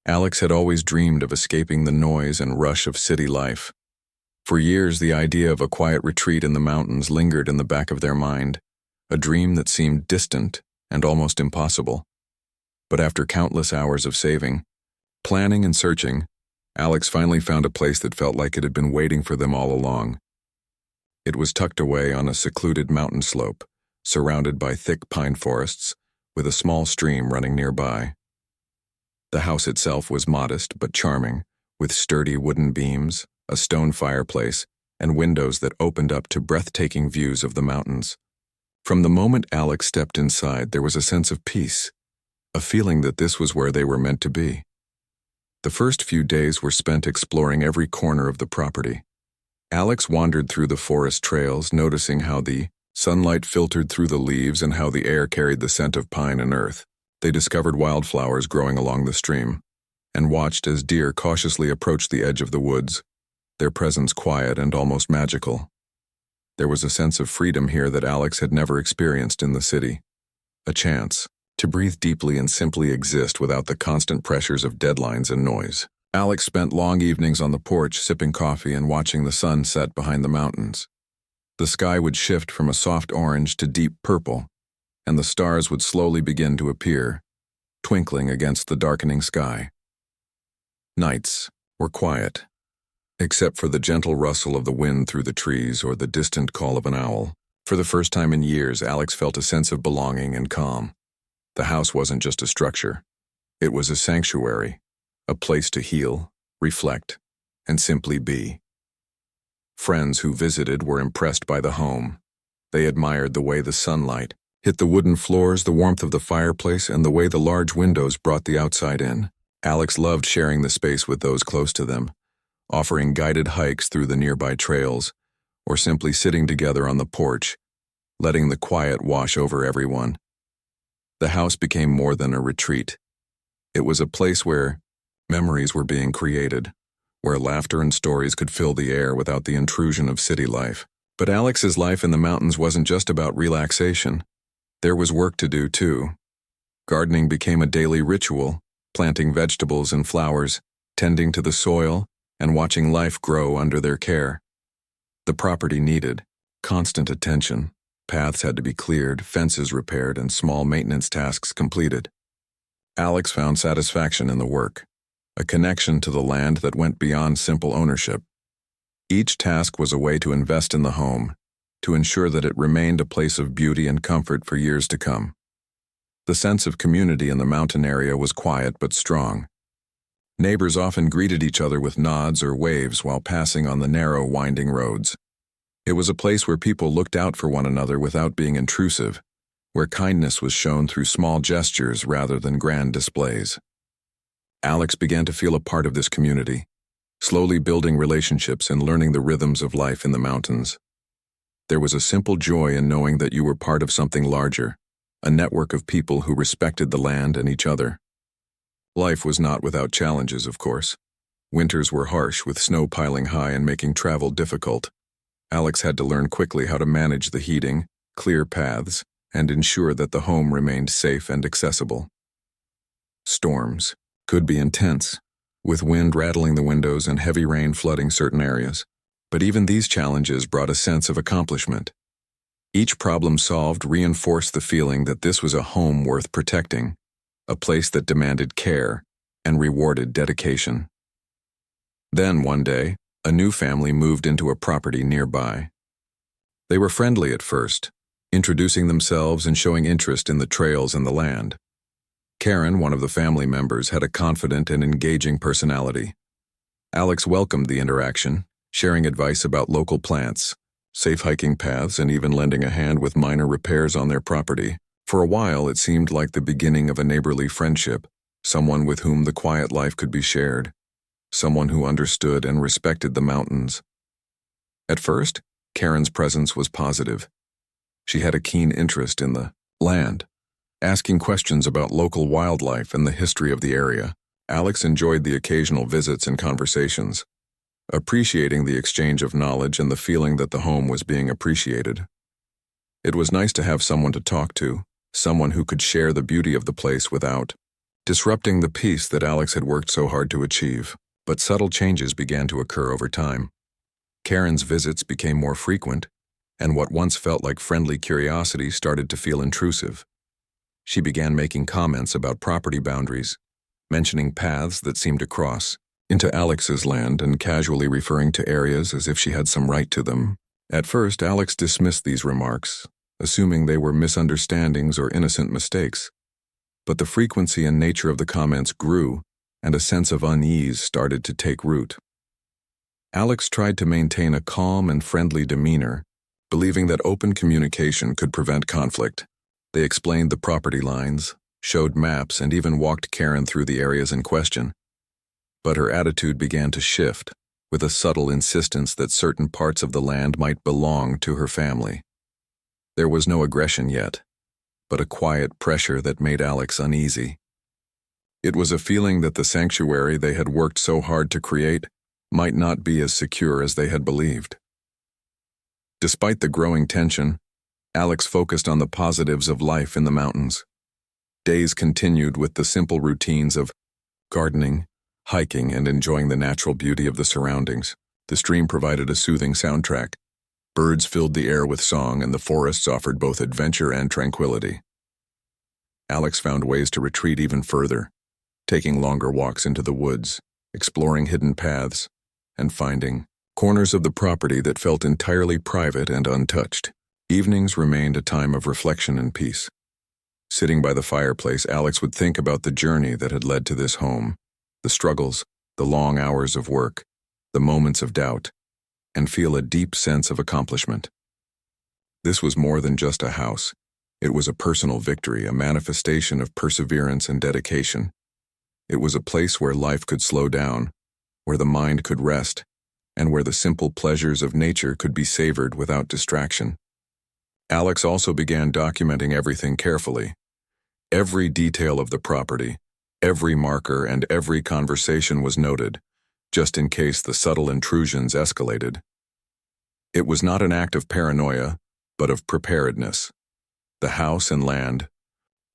Alex had always dreamed of escaping the noise and rush of city life. For years, the idea of a quiet retreat in the mountains lingered in the back of their mind, a dream that seemed distant and almost impossible. But after countless hours of saving, planning and searching, Alex finally found a place that felt like it had been waiting for them all along. It was tucked away on a secluded mountain slope, surrounded by thick pine forests, with a small stream running nearby. The house itself was modest but charming, with sturdy wooden beams, a stone fireplace, and windows that opened up to breathtaking views of the mountains. From the moment Alex stepped inside, there was a sense of peace, a feeling that this was where they were meant to be. The first few days were spent exploring every corner of the property. Alex wandered through the forest trails, noticing how the sunlight filtered through the leaves and how the air carried the scent of pine and earth. They discovered wildflowers growing along the stream, and watched as deer cautiously approached the edge of the woods, their presence quiet and almost magical. There was a sense of freedom here that Alex had never experienced in the city. A chance to breathe deeply and simply exist without the constant pressures of deadlines and noise. Alex spent long evenings on the porch sipping coffee and watching the sun set behind the mountains. The sky would shift from a soft orange to deep purple, and the stars would slowly begin to appear, twinkling against the darkening sky. Nights were quiet, except for the gentle rustle of the wind through the trees or the distant call of an owl. For the first time in years, Alex felt a sense of belonging and calm. The house wasn't just a structure. It was a sanctuary, a place to heal, reflect, and simply be. Friends who visited were impressed by the home. They admired the way the sunlight hit the wooden floors, the warmth of the fireplace, and the way the large windows brought the outside in. Alex loved sharing the space with those close to them, offering guided hikes through the nearby trails, or simply sitting together on the porch, letting the quiet wash over everyone. The house became more than a retreat. It was a place where memories were being created, where laughter and stories could fill the air without the intrusion of city life. But Alex's life in the mountains wasn't just about relaxation. There was work to do, too. Gardening became a daily ritual, planting vegetables and flowers, tending to the soil, and watching life grow under their care. The property needed constant attention. Paths had to be cleared, fences repaired, and small maintenance tasks completed. Alex found satisfaction in the work, a connection to the land that went beyond simple ownership. Each task was a way to invest in the home, to ensure that it remained a place of beauty and comfort for years to come. The sense of community in the mountain area was quiet but strong. Neighbors often greeted each other with nods or waves while passing on the narrow, winding roads. It was a place where people looked out for one another without being intrusive, where kindness was shown through small gestures rather than grand displays. Alex began to feel a part of this community, slowly building relationships and learning the rhythms of life in the mountains. There was a simple joy in knowing that you were part of something larger, a network of people who respected the land and each other. Life was not without challenges, of course. Winters were harsh, with snow piling high and making travel difficult. Alex had to learn quickly how to manage the heating, clear paths, and ensure that the home remained safe and accessible. Storms could be intense, with wind rattling the windows and heavy rain flooding certain areas. But even these challenges brought a sense of accomplishment. Each problem solved reinforced the feeling that this was a home worth protecting, a place that demanded care and rewarded dedication. Then, one day, a new family moved into a property nearby. They were friendly at first, introducing themselves and showing interest in the trails and the land. Karen, one of the family members, had a confident and engaging personality. Alex welcomed the interaction, sharing advice about local plants, safe hiking paths, and even lending a hand with minor repairs on their property. For a while, it seemed like the beginning of a neighborly friendship, someone with whom the quiet life could be shared, someone who understood and respected the mountains. At first, Karen's presence was positive. She had a keen interest in the land, asking questions about local wildlife and the history of the area. Alex enjoyed the occasional visits and conversations, appreciating the exchange of knowledge and the feeling that the home was being appreciated. It was nice to have someone to talk to, someone who could share the beauty of the place without disrupting the peace that Alex had worked so hard to achieve. But subtle changes began to occur over time. Karen's visits became more frequent, and what once felt like friendly curiosity started to feel intrusive. She began making comments about property boundaries, mentioning paths that seemed to cross into Alex's land and casually referring to areas as if she had some right to them. At first, Alex dismissed these remarks, assuming they were misunderstandings or innocent mistakes. But the frequency and nature of the comments grew, and a sense of unease started to take root. Alex tried to maintain a calm and friendly demeanor, believing that open communication could prevent conflict. They explained the property lines, showed maps, and even walked Karen through the areas in question. But her attitude began to shift, with a subtle insistence that certain parts of the land might belong to her family. There was no aggression yet, but a quiet pressure that made Alex uneasy. It was a feeling that the sanctuary they had worked so hard to create might not be as secure as they had believed. Despite the growing tension, Alex focused on the positives of life in the mountains. Days continued with the simple routines of gardening, hiking, and enjoying the natural beauty of the surroundings. The stream provided a soothing soundtrack. Birds filled the air with song, and the forests offered both adventure and tranquility. Alex found ways to retreat even further, taking longer walks into the woods, exploring hidden paths, and finding corners of the property that felt entirely private and untouched. Evenings remained a time of reflection and peace. Sitting by the fireplace, Alex would think about the journey that had led to this home, the struggles, the long hours of work, the moments of doubt, and feel a deep sense of accomplishment. This was more than just a house. It was a personal victory, a manifestation of perseverance and dedication. It was a place where life could slow down, where the mind could rest, and where the simple pleasures of nature could be savored without distraction. Alex also began documenting everything carefully. Every detail of the property, every marker, and every conversation was noted, just in case the subtle intrusions escalated. It was not an act of paranoia, but of preparedness. The house and land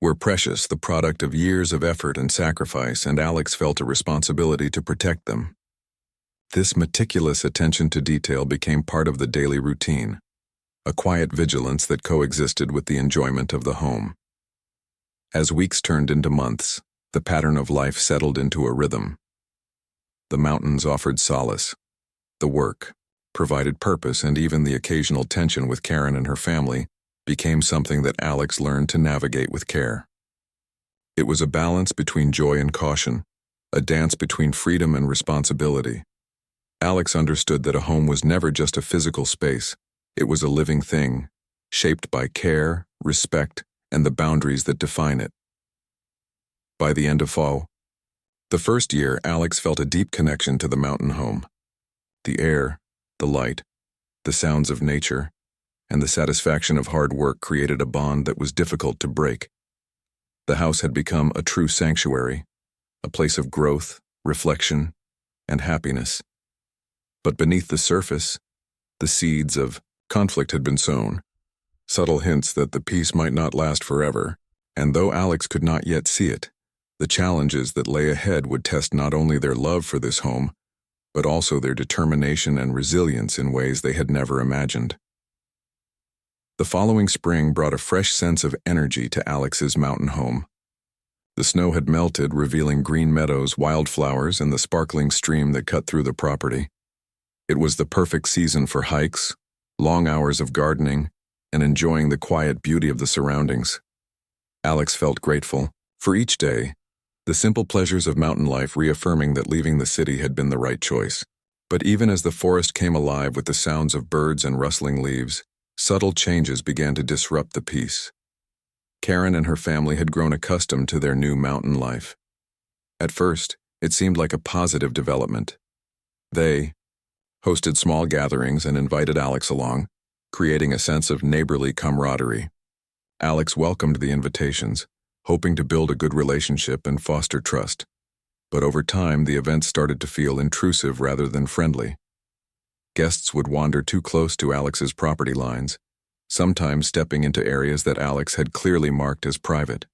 were precious, the product of years of effort and sacrifice, and Alex felt a responsibility to protect them. This meticulous attention to detail became part of the daily routine, a quiet vigilance that coexisted with the enjoyment of the home. As weeks turned into months, the pattern of life settled into a rhythm. The mountains offered solace. The work provided purpose, and even the occasional tension with Karen and her family became something that Alex learned to navigate with care. It was a balance between joy and caution, a dance between freedom and responsibility. Alex understood that a home was never just a physical space. It was a living thing, shaped by care, respect, and the boundaries that define it. By the end of fall, the first year, Alex felt a deep connection to the mountain home. The air, the light, the sounds of nature, and the satisfaction of hard work created a bond that was difficult to break. The house had become a true sanctuary, a place of growth, reflection, and happiness. But beneath the surface, the seeds of conflict had been sown, subtle hints that the peace might not last forever, and though Alex could not yet see it, the challenges that lay ahead would test not only their love for this home, but also their determination and resilience in ways they had never imagined. The following spring brought a fresh sense of energy to Alex's mountain home. The snow had melted, revealing green meadows, wildflowers, and the sparkling stream that cut through the property. It was the perfect season for hikes, long hours of gardening, and enjoying the quiet beauty of the surroundings. Alex felt grateful for each day, the simple pleasures of mountain life reaffirming that leaving the city had been the right choice. But even as the forest came alive with the sounds of birds and rustling leaves, subtle changes began to disrupt the peace. Karen and her family had grown accustomed to their new mountain life. At first, it seemed like a positive development. They hosted small gatherings and invited Alex along, creating a sense of neighborly camaraderie. Alex welcomed the invitations, hoping to build a good relationship and foster trust. But over time, the events started to feel intrusive rather than friendly. Guests would wander too close to Alex's property lines, sometimes stepping into areas that Alex had clearly marked as private.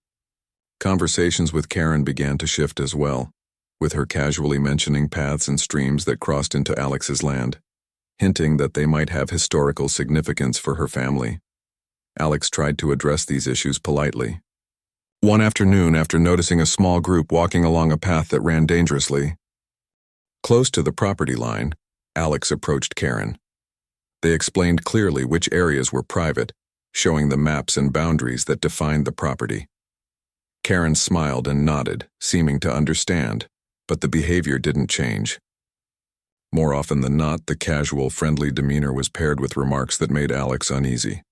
Conversations with Karen began to shift as well, with her casually mentioning paths and streams that crossed into Alex's land, hinting that they might have historical significance for her family. Alex tried to address these issues politely. One afternoon, after noticing a small group walking along a path that ran dangerously close to the property line, Alex approached Karen. They explained clearly which areas were private, showing the maps and boundaries that defined the property. Karen smiled and nodded, seeming to understand, but the behavior didn't change. More often than not, the casual, friendly demeanor was paired with remarks that made Alex uneasy.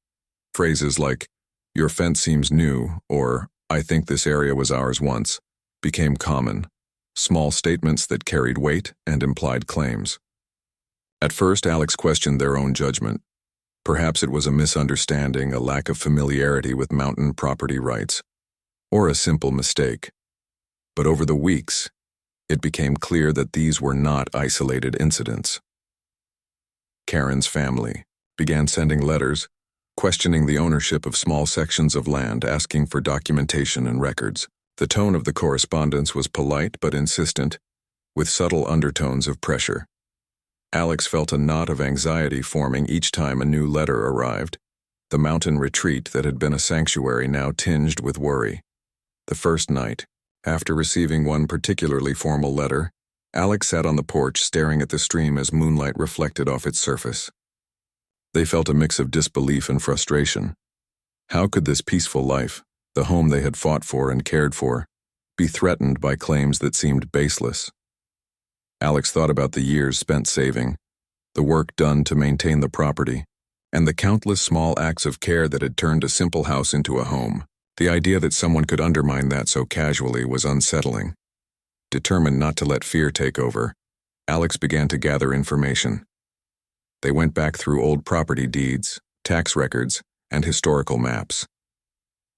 Phrases like, "Your fence seems new," or "I think this area was ours once," became common, small statements that carried weight and implied claims. At first, Alex questioned their own judgment. Perhaps it was a misunderstanding, a lack of familiarity with mountain property rights, or a simple mistake. But over the weeks, it became clear that these were not isolated incidents. Karen's family began sending letters, questioning the ownership of small sections of land, asking for documentation and records. The tone of the correspondence was polite but insistent, with subtle undertones of pressure. Alex felt a knot of anxiety forming each time a new letter arrived, the mountain retreat that had been a sanctuary now tinged with worry. The first night, after receiving one particularly formal letter, Alex sat on the porch staring at the stream as moonlight reflected off its surface. They felt a mix of disbelief and frustration. How could this peaceful life, the home they had fought for and cared for, be threatened by claims that seemed baseless? Alex thought about the years spent saving, the work done to maintain the property, and the countless small acts of care that had turned a simple house into a home. The idea that someone could undermine that so casually was unsettling. Determined not to let fear take over, Alex began to gather information. They went back through old property deeds, tax records, and historical maps.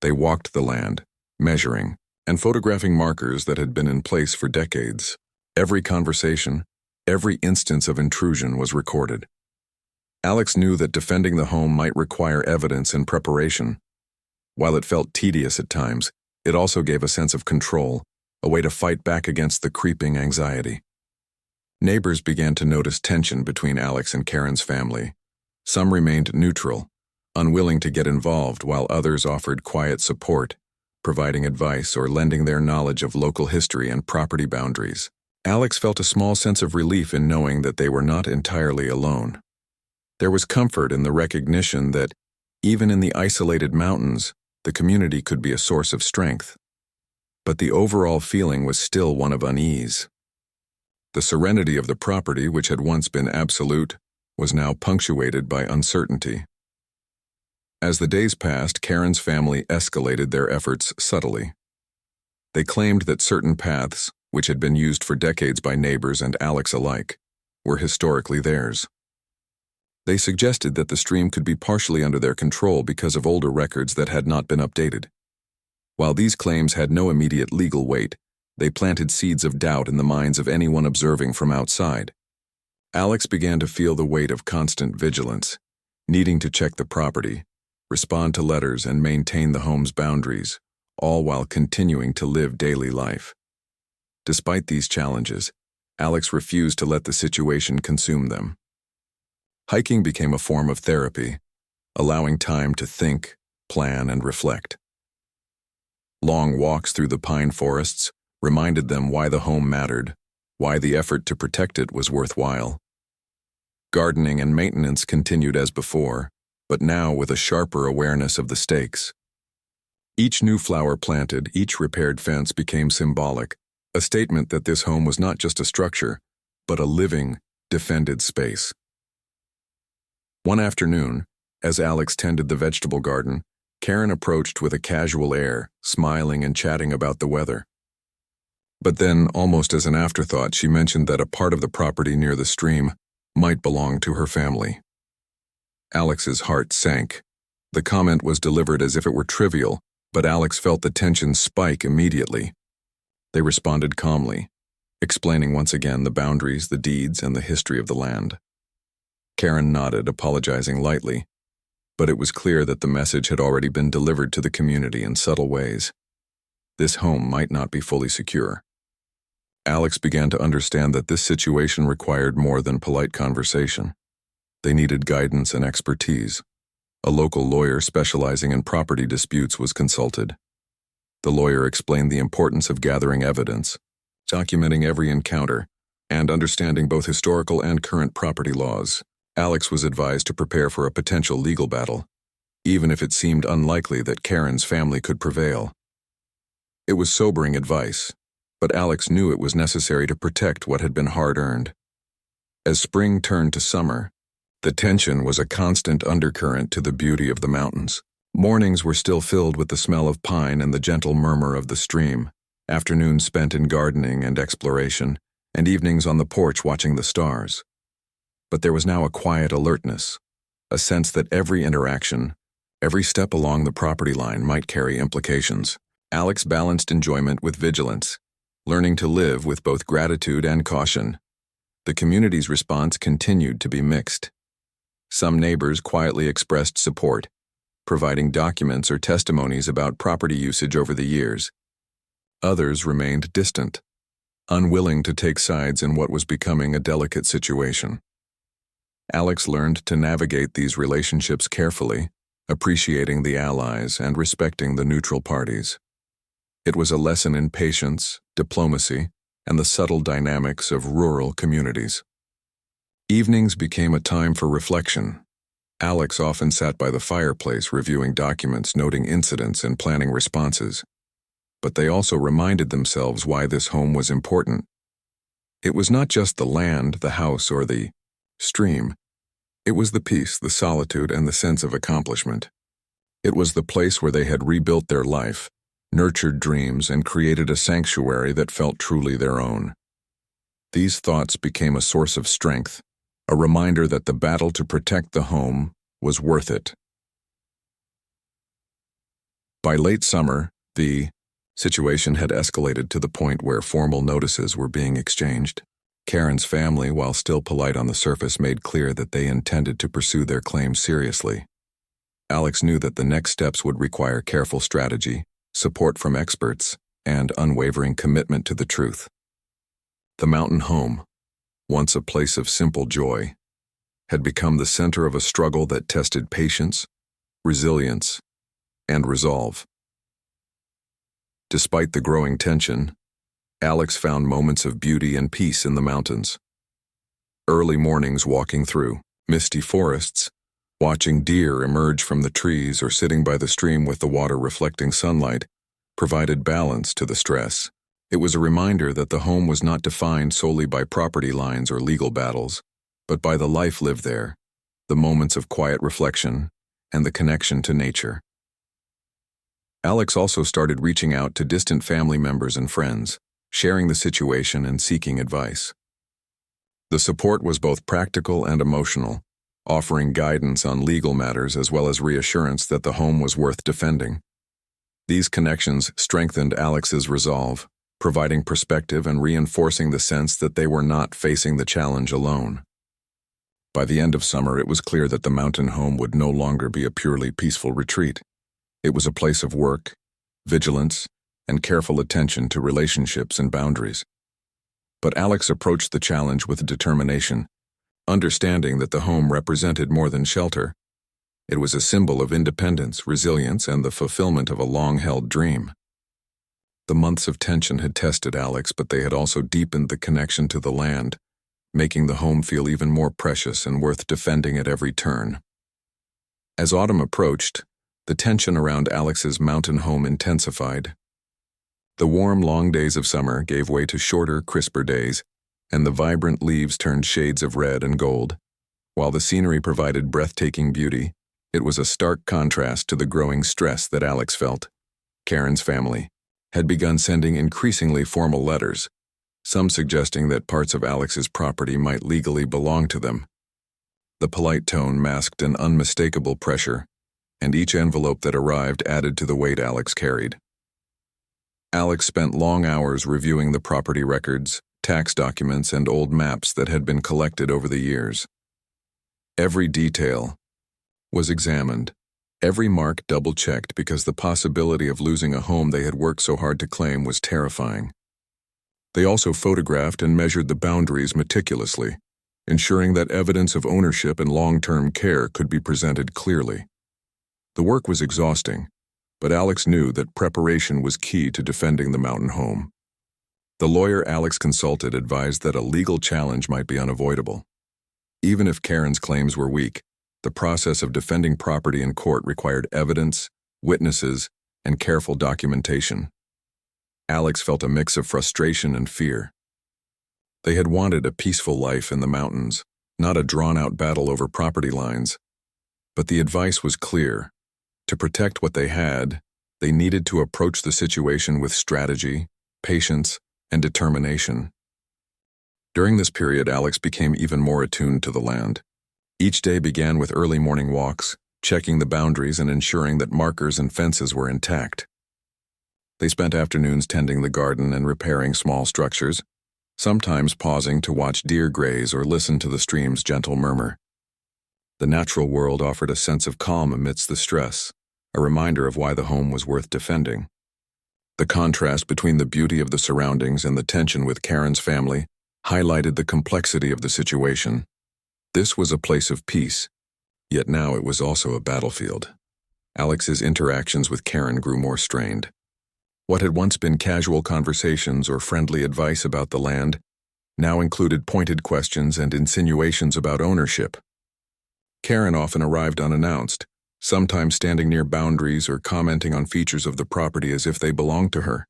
They walked the land, measuring, and photographing markers that had been in place for decades. Every conversation, every instance of intrusion was recorded. Alex knew that defending the home might require evidence and preparation. While it felt tedious at times, it also gave a sense of control, a way to fight back against the creeping anxiety. Neighbors began to notice tension between Alex and Karen's family. Some remained neutral, unwilling to get involved, while others offered quiet support, providing advice or lending their knowledge of local history and property boundaries. Alex felt a small sense of relief in knowing that they were not entirely alone. There was comfort in the recognition that, even in the isolated mountains, the community could be a source of strength. But the overall feeling was still one of unease. The serenity of the property, which had once been absolute, was now punctuated by uncertainty. As the days passed, Karen's family escalated their efforts subtly. They claimed that certain paths, which had been used for decades by neighbors and Alex alike, were historically theirs. They suggested that the stream could be partially under their control because of older records that had not been updated. While these claims had no immediate legal weight, they planted seeds of doubt in the minds of anyone observing from outside. Alex began to feel the weight of constant vigilance, needing to check the property, respond to letters, and maintain the home's boundaries, all while continuing to live daily life. Despite these challenges, Alex refused to let the situation consume them. Hiking became a form of therapy, allowing time to think, plan, and reflect. Long walks through the pine forests reminded them why the home mattered, why the effort to protect it was worthwhile. Gardening and maintenance continued as before, but now with a sharper awareness of the stakes. Each new flower planted, each repaired fence became symbolic, a statement that this home was not just a structure, but a living, defended space. One afternoon, as Alex tended the vegetable garden, Karen approached with a casual air, smiling and chatting about the weather. But then, almost as an afterthought, she mentioned that a part of the property near the stream might belong to her family. Alex's heart sank. The comment was delivered as if it were trivial, but Alex felt the tension spike immediately. They responded calmly, explaining once again the boundaries, the deeds, and the history of the land. Karen nodded, apologizing lightly, but it was clear that the message had already been delivered to the community in subtle ways. this home might not be fully secure. Alex began to understand that this situation required more than polite conversation. They needed guidance and expertise. A local lawyer specializing in property disputes was consulted. The lawyer explained the importance of gathering evidence, documenting every encounter, and understanding both historical and current property laws. Alex was advised to prepare for a potential legal battle, even if it seemed unlikely that Karen's family could prevail. It was sobering advice, but Alex knew it was necessary to protect what had been hard-earned. As spring turned to summer, the tension was a constant undercurrent to the beauty of the mountains. Mornings were still filled with the smell of pine and the gentle murmur of the stream, afternoons spent in gardening and exploration, and evenings on the porch watching the stars. But there was now a quiet alertness, a sense that every interaction, every step along the property line might carry implications. Alex balanced enjoyment with vigilance, learning to live with both gratitude and caution. The community's response continued to be mixed. Some neighbors quietly expressed support, providing documents or testimonies about property usage over the years. Others remained distant, unwilling to take sides in what was becoming a delicate situation. Alex learned to navigate these relationships carefully, appreciating the allies and respecting the neutral parties. It was a lesson in patience, diplomacy, and the subtle dynamics of rural communities. Evenings became a time for reflection. Alex often sat by the fireplace reviewing documents, noting incidents, and planning responses. But they also reminded themselves why this home was important. It was not just the land, the house, or the stream. It was the peace, the solitude, and the sense of accomplishment. It was the place where they had rebuilt their life, nurtured dreams, and created a sanctuary that felt truly their own. These thoughts became a source of strength, a reminder that the battle to protect the home was worth it. By late summer, the situation had escalated to the point where formal notices were being exchanged. Karen's family, while still polite on the surface, made clear that they intended to pursue their claims seriously. Alex knew that the next steps would require careful strategy, support from experts, and unwavering commitment to the truth. The mountain home, once a place of simple joy, had become the center of a struggle that tested patience, resilience, and resolve. Despite the growing tension, Alex found moments of beauty and peace in the mountains. Early mornings walking through misty forests, watching deer emerge from the trees, or sitting by the stream with the water reflecting sunlight provided balance to the stress. It was a reminder that the home was not defined solely by property lines or legal battles, but by the life lived there, the moments of quiet reflection, and the connection to nature. Alex also started reaching out to distant family members and friends, sharing the situation and seeking advice. The support was both practical and emotional, offering guidance on legal matters as well as reassurance that the home was worth defending. These connections strengthened Alex's resolve, providing perspective and reinforcing the sense that they were not facing the challenge alone. By the end of summer, it was clear that the mountain home would no longer be a purely peaceful retreat. It was a place of work, vigilance, and careful attention to relationships and boundaries. But Alex approached the challenge with determination, understanding that the home represented more than shelter. It was a symbol of independence, resilience, and the fulfillment of a long-held dream. The months of tension had tested Alex, but they had also deepened the connection to the land, making the home feel even more precious and worth defending at every turn. As autumn approached, the tension around Alex's mountain home intensified. The warm, long days of summer gave way to shorter, crisper days, and the vibrant leaves turned shades of red and gold. While the scenery provided breathtaking beauty, it was a stark contrast to the growing stress that Alex felt. Karen's family had begun sending increasingly formal letters, some suggesting that parts of Alex's property might legally belong to them. The polite tone masked an unmistakable pressure, and each envelope that arrived added to the weight Alex carried. Alex spent long hours reviewing the property records, tax documents, and old maps that had been collected over the years. Every detail was examined, Every mark double-checked because the possibility of losing a home they had worked so hard to claim was terrifying. They also photographed and measured the boundaries meticulously, ensuring that evidence of ownership and long-term care could be presented clearly. The work was exhausting, but Alex knew that preparation was key to defending the mountain home. The lawyer Alex consulted advised that a legal challenge might be unavoidable. Even if Karen's claims were weak, the process of defending property in court required evidence, witnesses, and careful documentation. Alex felt a mix of frustration and fear. They had wanted a peaceful life in the mountains, not a drawn-out battle over property lines. But the advice was clear. To protect what they had, they needed to approach the situation with strategy, patience, and determination. During this period, Alex became even more attuned to the land. Each day began with early morning walks, checking the boundaries and ensuring that markers and fences were intact. They spent afternoons tending the garden and repairing small structures, sometimes pausing to watch deer graze or listen to the stream's gentle murmur. The natural world offered a sense of calm amidst the stress, a reminder of why the home was worth defending. The contrast between the beauty of the surroundings and the tension with Karen's family highlighted the complexity of the situation. This was a place of peace, yet now it was also a battlefield. Alex's interactions with Karen grew more strained. What had once been casual conversations or friendly advice about the land now included pointed questions and insinuations about ownership. Karen often arrived unannounced, sometimes standing near boundaries or commenting on features of the property as if they belonged to her.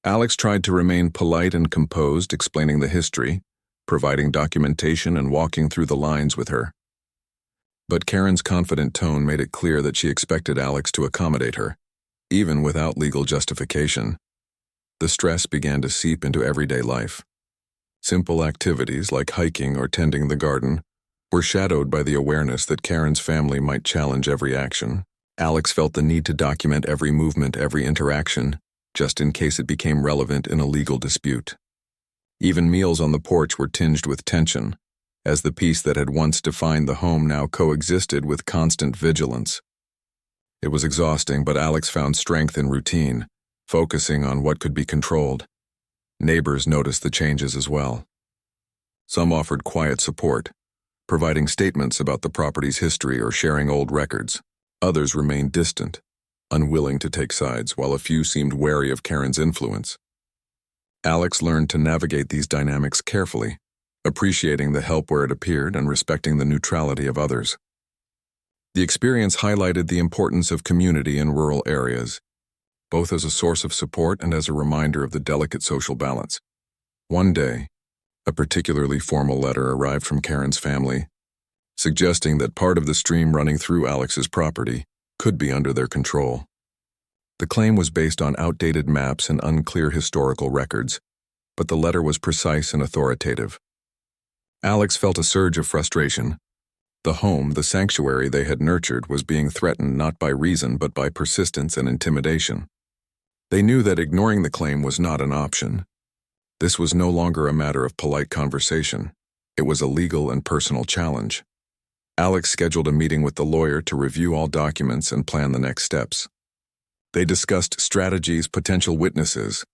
Alex tried to remain polite and composed, explaining the history, providing documentation and walking through the lines with her. But Karen's confident tone made it clear that she expected Alex to accommodate her, even without legal justification. The stress began to seep into everyday life. Simple activities like hiking or tending the garden were shadowed by the awareness that Karen's family might challenge every action. Alex felt the need to document every movement, every interaction, just in case it became relevant in a legal dispute. Even meals on the porch were tinged with tension, as the peace that had once defined the home now coexisted with constant vigilance. It was exhausting, but Alex found strength in routine, focusing on what could be controlled. Neighbors noticed the changes as well. Some offered quiet support, providing statements about the property's history or sharing old records. Others remained distant, unwilling to take sides, while a few seemed wary of Karen's influence. Alex learned to navigate these dynamics carefully, appreciating the help where it appeared and respecting the neutrality of others. The experience highlighted the importance of community in rural areas, both as a source of support and as a reminder of the delicate social balance. One day, a particularly formal letter arrived from Karen's family, suggesting that part of the stream running through Alex's property could be under their control. The claim was based on outdated maps and unclear historical records, but the letter was precise and authoritative. Alex felt a surge of frustration. The home, the sanctuary they had nurtured, was being threatened not by reason but by persistence and intimidation. They knew that ignoring the claim was not an option. This was no longer a matter of polite conversation. It was a legal and personal challenge. Alex scheduled a meeting with the lawyer to review all documents and plan the next steps. They discussed strategies, potential witnesses,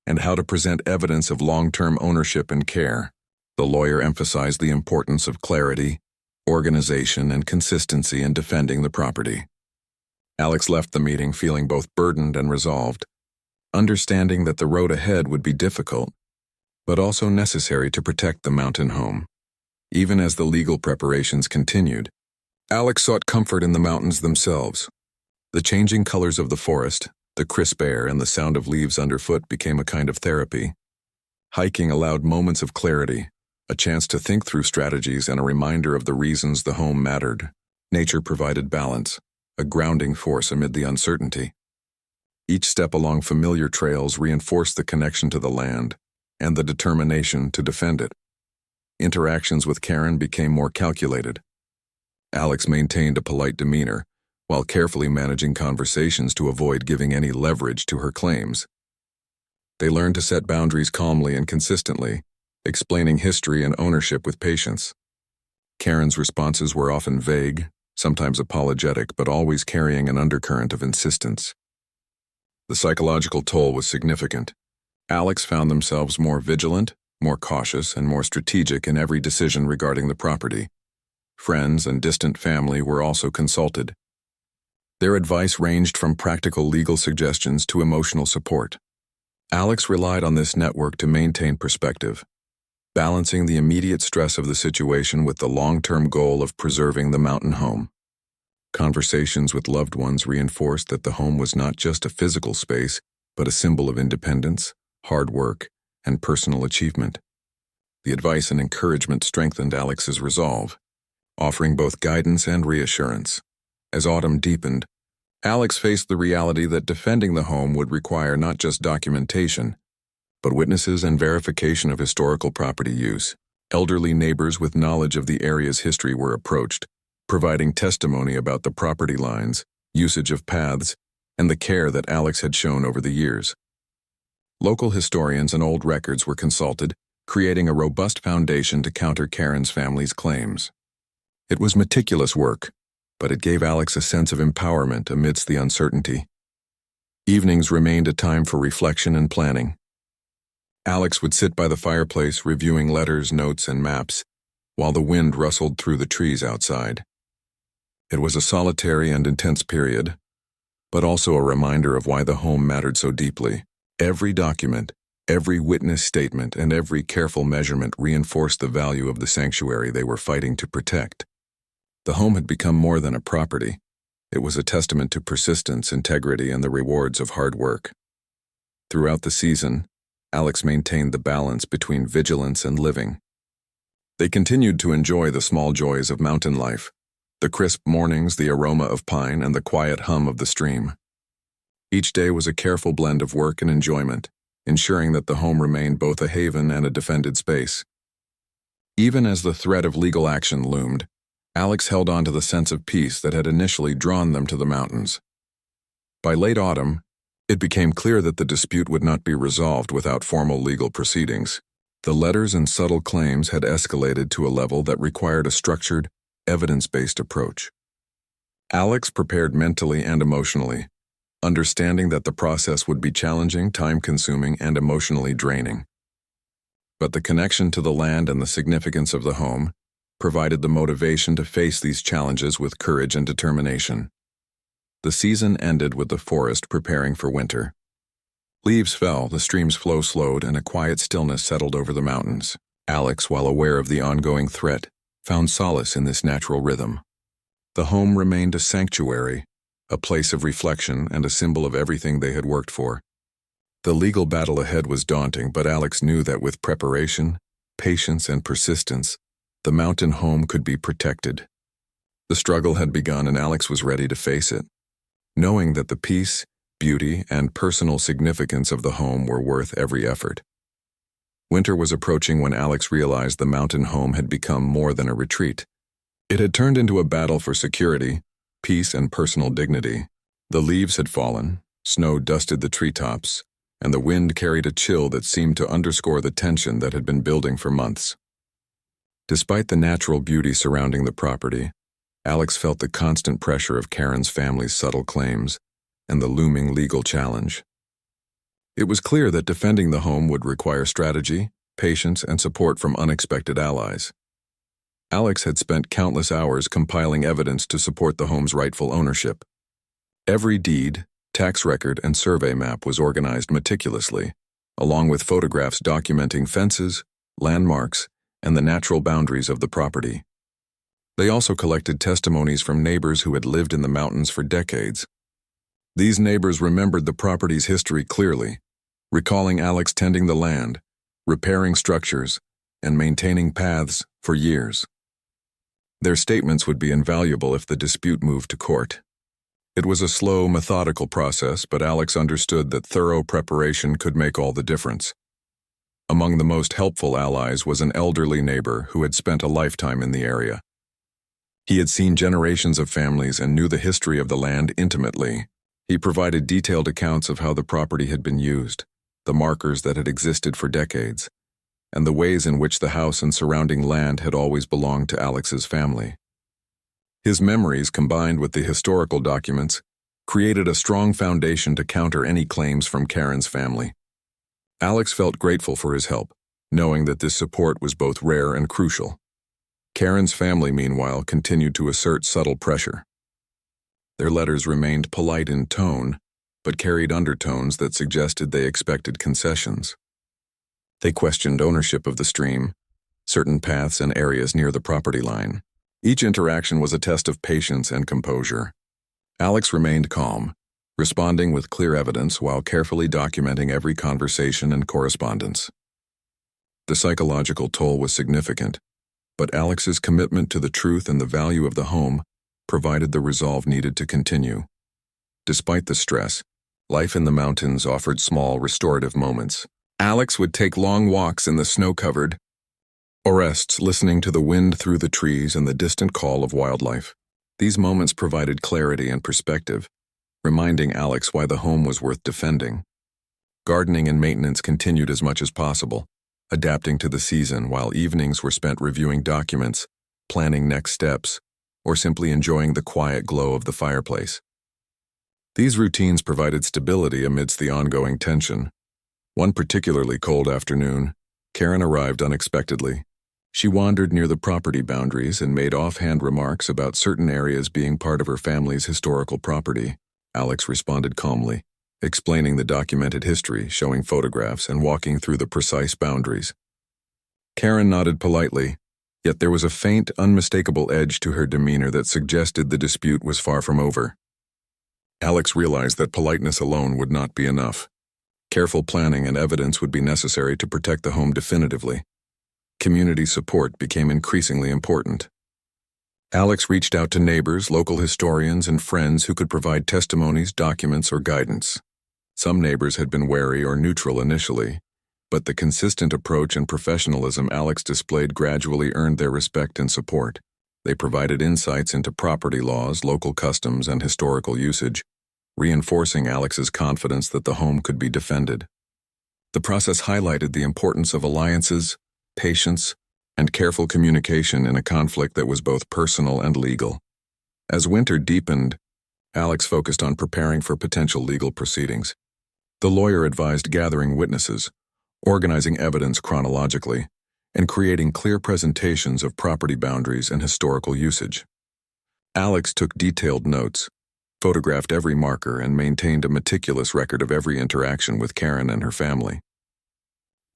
and how to present evidence of long-term ownership and care. The lawyer emphasized the importance of clarity, organization, and consistency in defending the property. Alex left the meeting feeling both burdened and resolved, understanding that the road ahead would be difficult, but also necessary to protect the mountain home. Even as the legal preparations continued, Alex sought comfort in the mountains themselves. The changing colors of the forest, the crisp air, and the sound of leaves underfoot became a kind of therapy. Hiking allowed moments of clarity, a chance to think through strategies and a reminder of the reasons the home mattered. Nature provided balance, a grounding force amid the uncertainty. Each step along familiar trails reinforced the connection to the land and the determination to defend it. Interactions with Karen became more calculated. Alex maintained a polite demeanor, while carefully managing conversations to avoid giving any leverage to her claims. They learned to set boundaries calmly and consistently, explaining history and ownership with patience. Karen's responses were often vague, sometimes apologetic but always carrying an undercurrent of insistence. The psychological toll was significant. Alex found themselves more vigilant, more cautious, and more strategic in every decision regarding the property. Friends and distant family were also consulted. Their advice ranged from practical legal suggestions to emotional support. Alex relied on this network to maintain perspective, balancing the immediate stress of the situation with the long-term goal of preserving the mountain home. Conversations with loved ones reinforced that the home was not just a physical space, but a symbol of independence, hard work, and personal achievement. The advice and encouragement strengthened Alex's resolve, offering both guidance and reassurance. As autumn deepened, Alex faced the reality that defending the home would require not just documentation, but witnesses and verification of historical property use. Elderly neighbors with knowledge of the area's history were approached, providing testimony about the property lines, usage of paths, and the care that Alex had shown over the years. Local historians and old records were consulted, creating a robust foundation to counter Karen's family's claims. It was meticulous work, but it gave Alex a sense of empowerment amidst the uncertainty. Evenings remained a time for reflection and planning. Alex would sit by the fireplace reviewing letters, notes, and maps, while the wind rustled through the trees outside. It was a solitary and intense period, but also a reminder of why the home mattered so deeply. Every document, every witness statement, and every careful measurement reinforced the value of the sanctuary they were fighting to protect. The home had become more than a property. It was a testament to persistence, integrity, and the rewards of hard work. Throughout the season, Alex maintained the balance between vigilance and living. They continued to enjoy the small joys of mountain life, the crisp mornings, the aroma of pine, and the quiet hum of the stream. Each day was a careful blend of work and enjoyment, ensuring that the home remained both a haven and a defended space. Even as the threat of legal action loomed, Alex held on to the sense of peace that had initially drawn them to the mountains. By late autumn, it became clear that the dispute would not be resolved without formal legal proceedings. The letters and subtle claims had escalated to a level that required a structured, evidence-based approach. Alex prepared mentally and emotionally, understanding that the process would be challenging, time-consuming, and emotionally draining. But the connection to the land and the significance of the home provided the motivation to face these challenges with courage and determination. The season ended with the forest preparing for winter. Leaves fell, the stream's flow slowed, and a quiet stillness settled over the mountains. Alex, while aware of the ongoing threat, found solace in this natural rhythm. The home remained a sanctuary, a place of reflection and a symbol of everything they had worked for. The legal battle ahead was daunting, but Alex knew that with preparation, patience, and persistence, the mountain home could be protected. The struggle had begun, and Alex was ready to face it, knowing that the peace, beauty, and personal significance of the home were worth every effort. Winter was approaching when Alex realized the mountain home had become more than a retreat. It had turned into a battle for security, peace, and personal dignity. The leaves had fallen, snow dusted the treetops, and the wind carried a chill that seemed to underscore the tension that had been building for months. Despite the natural beauty surrounding the property, Alex felt the constant pressure of Karen's family's subtle claims and the looming legal challenge. It was clear that defending the home would require strategy, patience, and support from unexpected allies. Alex had spent countless hours compiling evidence to support the home's rightful ownership. Every deed, tax record, and survey map was organized meticulously, along with photographs documenting fences, landmarks, and the natural boundaries of the property. They also collected testimonies from neighbors who had lived in the mountains for decades. These neighbors remembered the property's history clearly, recalling Alex tending the land, repairing structures, and maintaining paths for years. Their statements would be invaluable if the dispute moved to court. It was a slow, methodical process, but Alex understood that thorough preparation could make all the difference. Among the most helpful allies was an elderly neighbor who had spent a lifetime in the area. He had seen generations of families and knew the history of the land intimately. He provided detailed accounts of how the property had been used, the markers that had existed for decades, and the ways in which the house and surrounding land had always belonged to Alex's family. His memories, combined with the historical documents, created a strong foundation to counter any claims from Karen's family. Alex felt grateful for his help, knowing that this support was both rare and crucial. Karen's family, meanwhile, continued to assert subtle pressure. Their letters remained polite in tone, but carried undertones that suggested they expected concessions. They questioned ownership of the stream, certain paths and areas near the property line. Each interaction was a test of patience and composure. Alex remained calm, responding with clear evidence while carefully documenting every conversation and correspondence. The psychological toll was significant, but Alex's commitment to the truth and the value of the home provided the resolve needed to continue. Despite the stress, life in the mountains offered small restorative moments. Alex would take long walks in the snow-covered forests, listening to the wind through the trees and the distant call of wildlife. These moments provided clarity and perspective, reminding Alex why the home was worth defending. Gardening and maintenance continued as much as possible, adapting to the season, while evenings were spent reviewing documents, planning next steps, or simply enjoying the quiet glow of the fireplace. These routines provided stability amidst the ongoing tension. One particularly cold afternoon, Karen arrived unexpectedly. She wandered near the property boundaries and made offhand remarks about certain areas being part of her family's historical property. Alex responded calmly, explaining the documented history, showing photographs, and walking through the precise boundaries. Karen nodded politely, yet there was a faint, unmistakable edge to her demeanor that suggested the dispute was far from over. Alex realized that politeness alone would not be enough. Careful planning and evidence would be necessary to protect the home definitively. Community support became increasingly important. Alex reached out to neighbors, local historians, and friends who could provide testimonies, documents, or guidance. Some neighbors had been wary or neutral initially, but the consistent approach and professionalism Alex displayed gradually earned their respect and support. They provided insights into property laws, local customs, and historical usage, reinforcing Alex's confidence that the home could be defended. The process highlighted the importance of alliances, patience, and careful communication in a conflict that was both personal and legal. As winter deepened, Alex focused on preparing for potential legal proceedings. The lawyer advised gathering witnesses, organizing evidence chronologically, and creating clear presentations of property boundaries and historical usage. Alex took detailed notes, photographed every marker, and maintained a meticulous record of every interaction with Karen and her family.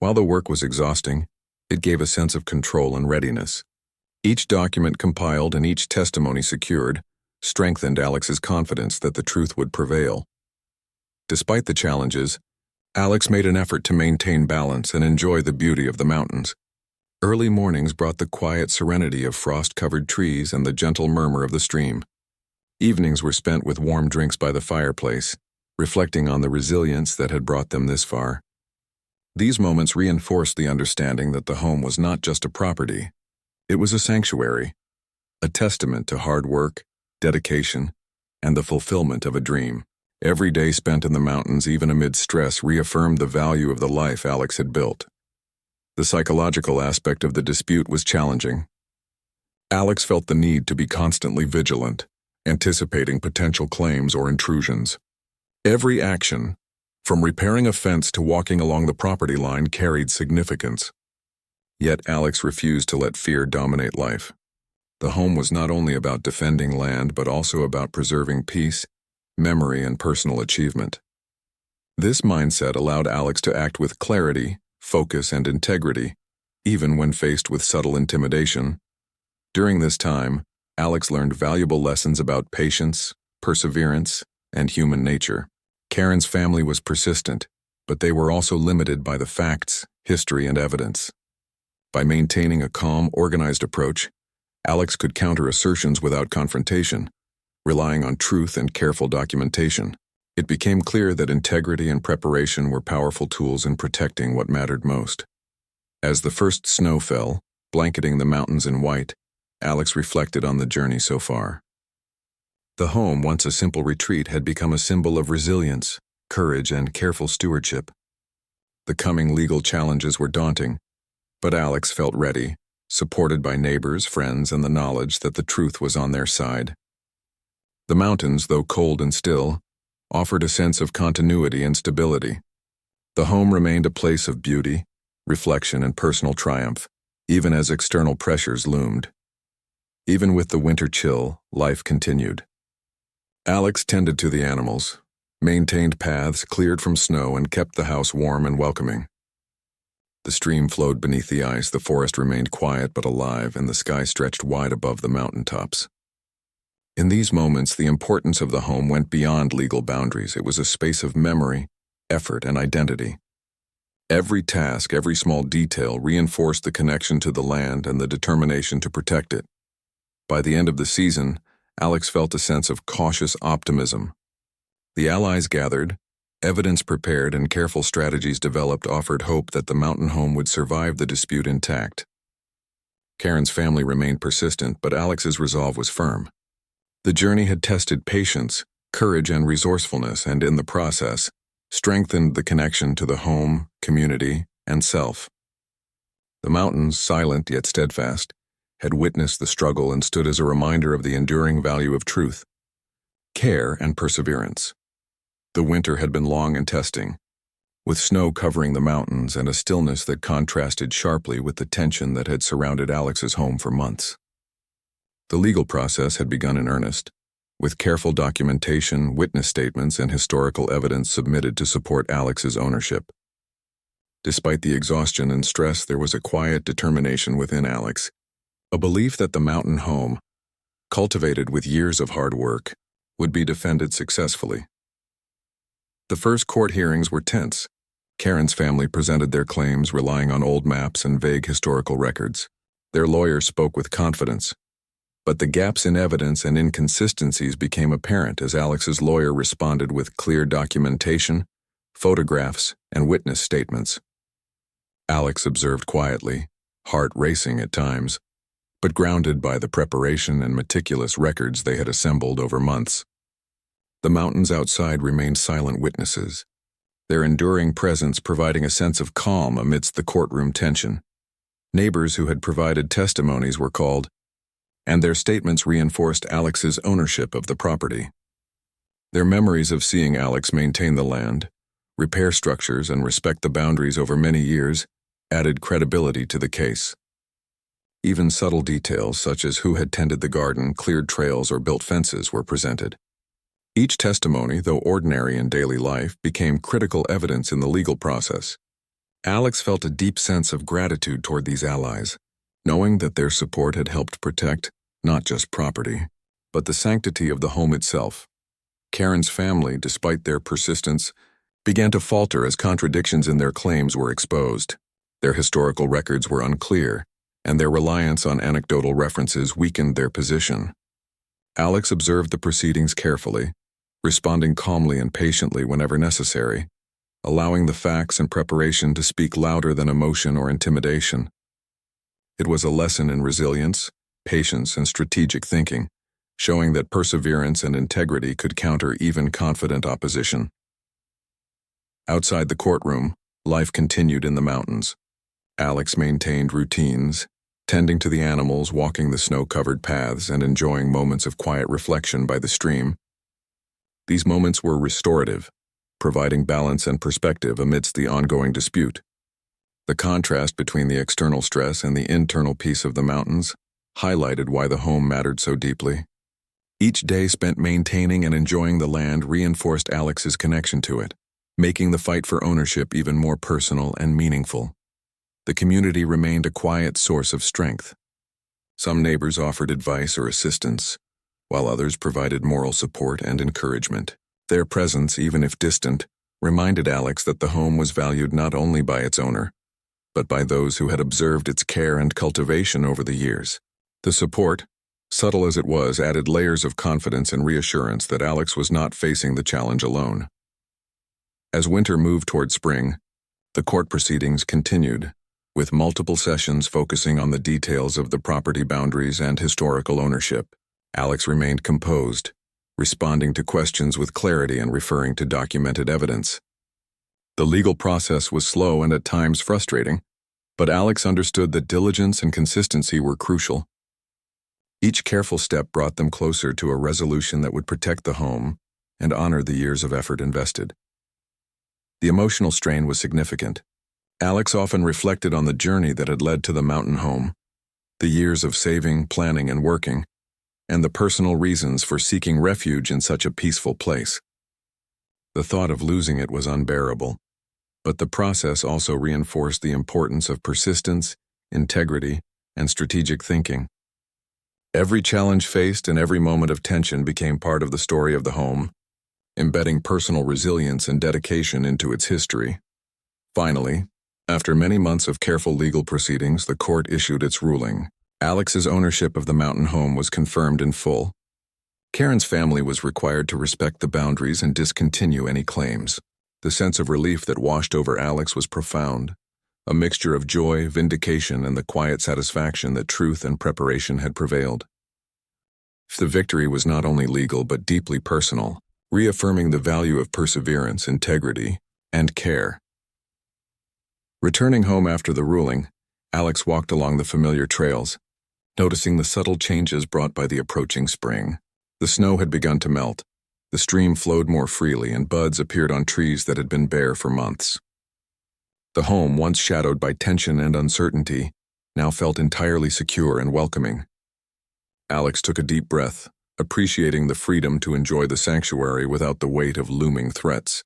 While the work was exhausting, it gave a sense of control and readiness. Each document compiled and each testimony secured strengthened Alex's confidence that the truth would prevail. Despite the challenges, Alex made an effort to maintain balance and enjoy the beauty of the mountains. Early mornings brought the quiet serenity of frost-covered trees and the gentle murmur of the stream. Evenings were spent with warm drinks by the fireplace, reflecting on the resilience that had brought them this far. These moments reinforced the understanding that the home was not just a property. It was a sanctuary, a testament to hard work, dedication, and the fulfillment of a dream. Every day spent in the mountains, even amid stress, reaffirmed the value of the life Alex had built. The psychological aspect of the dispute was challenging. Alex felt the need to be constantly vigilant, anticipating potential claims or intrusions. Every action, from repairing a fence to walking along the property line, carried significance. Yet Alex refused to let fear dominate life. The home was not only about defending land, but also about preserving peace, memory, and personal achievement. This mindset allowed Alex to act with clarity, focus, and integrity, even when faced with subtle intimidation. During this time, Alex learned valuable lessons about patience, perseverance, and human nature. Karen's family was persistent, but they were also limited by the facts, history, and evidence. By maintaining a calm, organized approach, Alex could counter assertions without confrontation, relying on truth and careful documentation. It became clear that integrity and preparation were powerful tools in protecting what mattered most. As the first snow fell, blanketing the mountains in white, Alex reflected on the journey so far. The home, once a simple retreat, had become a symbol of resilience, courage, and careful stewardship. The coming legal challenges were daunting, but Alex felt ready, supported by neighbors, friends, and the knowledge that the truth was on their side. The mountains, though cold and still, offered a sense of continuity and stability. The home remained a place of beauty, reflection, and personal triumph, even as external pressures loomed. Even with the winter chill, life continued. Alex tended to the animals, maintained paths cleared from snow, and kept the house warm and welcoming. The stream flowed beneath the ice, the forest remained quiet but alive, and the sky stretched wide above the mountaintops. In these moments, the importance of the home went beyond legal boundaries. It was a space of memory, effort, and identity. Every task, every small detail reinforced the connection to the land and the determination to protect it. By the end of the season, Alex felt a sense of cautious optimism. The allies gathered, evidence prepared, and careful strategies developed offered hope that the mountain home would survive the dispute intact. Karen's family remained persistent, but Alex's resolve was firm. The journey had tested patience, courage, and resourcefulness, and in the process, strengthened the connection to the home, community, and self. The mountains, silent yet steadfast, had witnessed the struggle and stood as a reminder of the enduring value of truth, care, and perseverance. The winter had been long and testing, with snow covering the mountains and a stillness that contrasted sharply with the tension that had surrounded Alex's home for months. The legal process had begun in earnest, with careful documentation, witness statements, and historical evidence submitted to support Alex's ownership. Despite the exhaustion and stress, there was a quiet determination within Alex, a belief that the mountain home, cultivated with years of hard work, would be defended successfully. The first court hearings were tense. Karen's family presented their claims relying on old maps and vague historical records. Their lawyer spoke with confidence, but the gaps in evidence and inconsistencies became apparent as Alex's lawyer responded with clear documentation, photographs, and witness statements. Alex observed quietly, heart racing at times, but grounded by the preparation and meticulous records they had assembled over months. The mountains outside remained silent witnesses, their enduring presence providing a sense of calm amidst the courtroom tension. Neighbors who had provided testimonies were called, and their statements reinforced Alex's ownership of the property. Their memories of seeing Alex maintain the land, repair structures, and respect the boundaries over many years added credibility to the case. Even subtle details such as who had tended the garden, cleared trails, or built fences were presented. Each testimony, though ordinary in daily life, became critical evidence in the legal process. Alex felt a deep sense of gratitude toward these allies, knowing that their support had helped protect not just property, but the sanctity of the home itself. Karen's family, despite their persistence, began to falter as contradictions in their claims were exposed. Their historical records were unclear, and their reliance on anecdotal references weakened their position. Alex observed the proceedings carefully, responding calmly and patiently whenever necessary, allowing the facts and preparation to speak louder than emotion or intimidation. It was a lesson in resilience, patience, and strategic thinking, showing that perseverance and integrity could counter even confident opposition. Outside the courtroom, life continued in the mountains. Alex maintained routines, tending to the animals, walking the snow-covered paths, and enjoying moments of quiet reflection by the stream. These moments were restorative, providing balance and perspective amidst the ongoing dispute. The contrast between the external stress and the internal peace of the mountains highlighted why the home mattered so deeply. Each day spent maintaining and enjoying the land reinforced Alex's connection to it, making the fight for ownership even more personal and meaningful. The community remained a quiet source of strength. Some neighbors offered advice or assistance, while others provided moral support and encouragement. Their presence, even if distant, reminded Alex that the home was valued not only by its owner, but by those who had observed its care and cultivation over the years. The support, subtle as it was, added layers of confidence and reassurance that Alex was not facing the challenge alone. As winter moved toward spring, the court proceedings continued, with multiple sessions focusing on the details of the property boundaries and historical ownership. Alex remained composed, responding to questions with clarity and referring to documented evidence. The legal process was slow and at times frustrating, But Alex understood that diligence and consistency were crucial. Each careful step brought them closer to a resolution that would protect the home and honor the years of effort invested. The emotional strain was significant. Alex often reflected on the journey that had led to the mountain home, the years of saving, planning, and working, and the personal reasons for seeking refuge in such a peaceful place. The thought of losing it was unbearable, but the process also reinforced the importance of persistence, integrity, and strategic thinking. Every challenge faced and every moment of tension became part of the story of the home, embedding personal resilience and dedication into its history. Finally, after many months of careful legal proceedings, the court issued its ruling. Alex's ownership of the mountain home was confirmed in full. Karen's family was required to respect the boundaries and discontinue any claims. The sense of relief that washed over Alex was profound, a mixture of joy, vindication, and the quiet satisfaction that truth and preparation had prevailed. The victory was not only legal but deeply personal, reaffirming the value of perseverance, integrity, and care. Returning home after the ruling, Alex walked along the familiar trails, noticing the subtle changes brought by the approaching spring. The snow had begun to melt, the stream flowed more freely, and buds appeared on trees that had been bare for months. The home, once shadowed by tension and uncertainty, now felt entirely secure and welcoming. Alex took a deep breath, appreciating the freedom to enjoy the sanctuary without the weight of looming threats.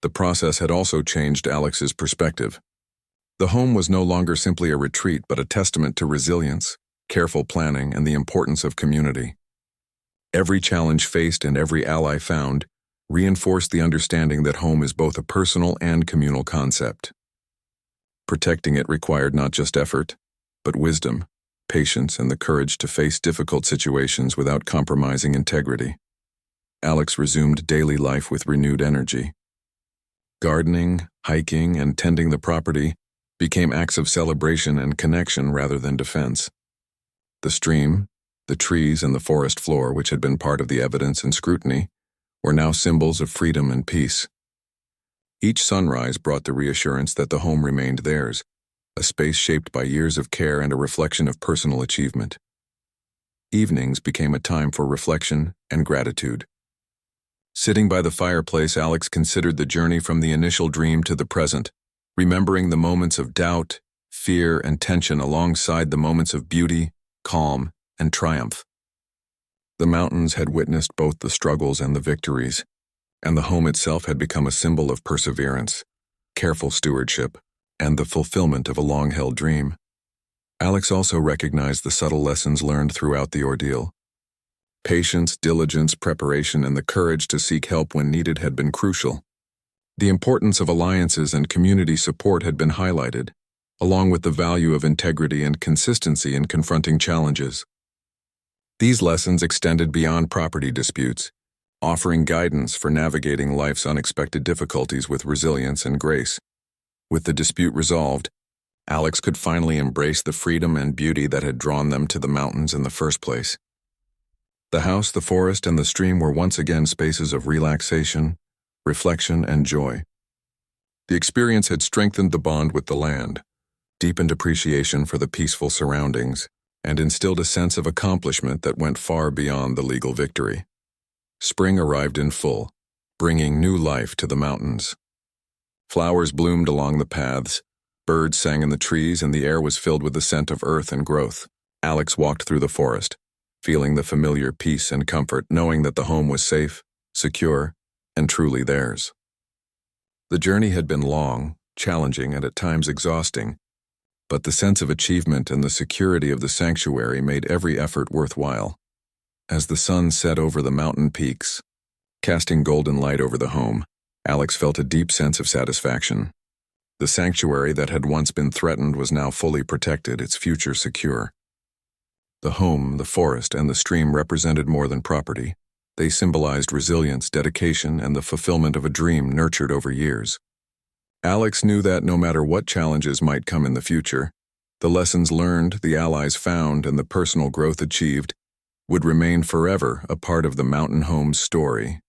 The process had also changed Alex's perspective. The home was no longer simply a retreat but a testament to resilience, careful planning, and the importance of community. Every challenge faced and every ally found reinforced the understanding that home is both a personal and communal concept. Protecting it required not just effort, but wisdom, patience, and the courage to face difficult situations without compromising integrity. Alex resumed daily life with renewed energy. Gardening, hiking, and tending the property became acts of celebration and connection rather than defense. The stream, the trees, and the forest floor, which had been part of the evidence and scrutiny, were now symbols of freedom and peace. Each sunrise brought the reassurance that the home remained theirs, a space shaped by years of care and a reflection of personal achievement. Evenings became a time for reflection and gratitude. Sitting by the fireplace, Alex considered the journey from the initial dream to the present, remembering the moments of doubt, fear, and tension alongside the moments of beauty, calm, and triumph. The mountains had witnessed both the struggles and the victories, and the home itself had become a symbol of perseverance, careful stewardship, and the fulfillment of a long-held dream. Alex also recognized the subtle lessons learned throughout the ordeal. Patience, diligence, preparation, and the courage to seek help when needed had been crucial. The importance of alliances and community support had been highlighted, along with the value of integrity and consistency in confronting challenges. These lessons extended beyond property disputes, offering guidance for navigating life's unexpected difficulties with resilience and grace. With the dispute resolved, Alex could finally embrace the freedom and beauty that had drawn them to the mountains in the first place. The house, the forest, and the stream were once again spaces of relaxation, reflection, and joy. The experience had strengthened the bond with the land, deepened appreciation for the peaceful surroundings, and instilled a sense of accomplishment that went far beyond the legal victory. Spring arrived in full, bringing new life to the mountains. Flowers bloomed along the paths, birds sang in the trees, and the air was filled with the scent of earth and growth. Alex walked through the forest, feeling the familiar peace and comfort, knowing that the home was safe, secure, and truly theirs. The journey had been long, challenging, and at times exhausting, but the sense of achievement and the security of the sanctuary made every effort worthwhile. As the sun set over the mountain peaks, casting golden light over the home, Alex felt a deep sense of satisfaction. The sanctuary that had once been threatened was now fully protected, its future secure. The home, the forest, and the stream represented more than property. They symbolized resilience, dedication, and the fulfillment of a dream nurtured over years. Alex knew that no matter what challenges might come in the future, the lessons learned, the allies found, and the personal growth achieved would remain forever a part of the mountain home's story.